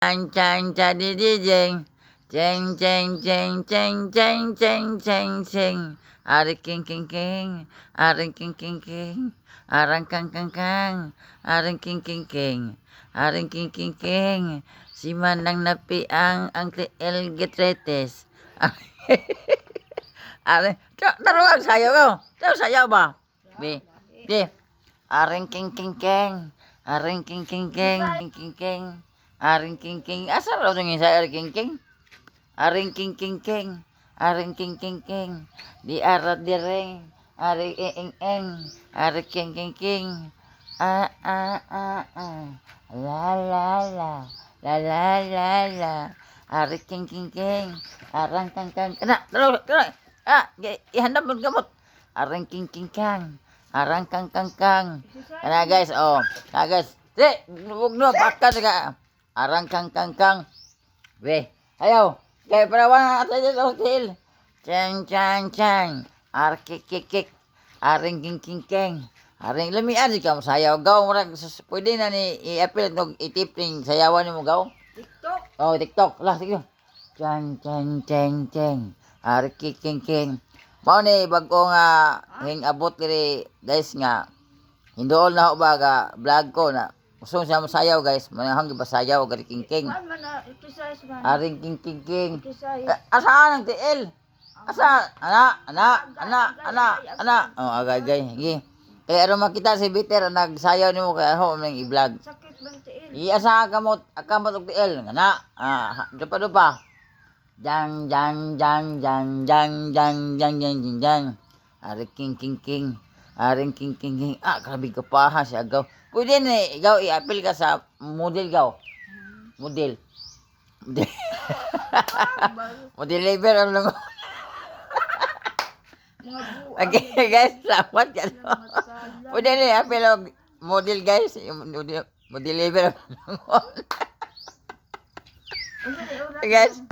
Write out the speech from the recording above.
Chan chan cha di di jeng. Jeng jeng jeng jeng jeng jeng jeng jeng. Ari king king king. Aring king king king. Arang kang kang kang. Aring king king king. Aring king king king. Si Manang napiang ang El Getretes. Aring, taruhan sayaw ko. Taruhan sayaw ba? Be, be. Aring king king king. Aring king king king. King king king. Aring king king. Asa raw nung sa aring king king? Aring king king king. Aring king king king. Di arat di ring. Aring ing ing. Aring king king king. Ah ah ah ah. La la la. La la la la. Aring king king king. Arang kang kang. Kena, terus. Ihandap mo gamot. Aring king king kang. Arang kang kang kang. Kena guys, oh. Kena guys. Huwag no, baka ka. Arang kang kang kang. Weh, ayaw. Kaya perawan atas sa hotel. Chang chang chang. Arkik kik kik. Aring king king keng. Aring lamian di kamu sayaw. Gaw mo pwede na ni i-appeal no itipling sayawan ni mo gaw. TikTok. Oh, TikTok. Lah, sige. Chang chang chang chang. Arkik king king. Mao ni bago nga hing abot diri guys nga hindool na ako ba ga vlog ko na gusto siya masayaw guys manahang gibasayaw gari king king. Kuan man na exercise man. Aring king king king. Exercise. Asaan ang TL? Asa? Ana. Oh, agay. Sige. Kaya ano makita si Peter nagsayaw nimo kaya ho nang i-vlog. Sakit bang tiil? Asa kamot og TL ana. Dupa. Jang jang jang jang jang jang jang jang jang jang. Aring king king king. Aring king king king. Grabe ka pa ha si agaw. Pwede na ikaw i-appeal ka sa model gaw. Model. Model labor ang lang. Mga buwan. Okay guys, salamat ka. Salamat sa Allah. Pwede na i-appeal ang model guys. Model labor ang lang. Unsa di oras? Guys.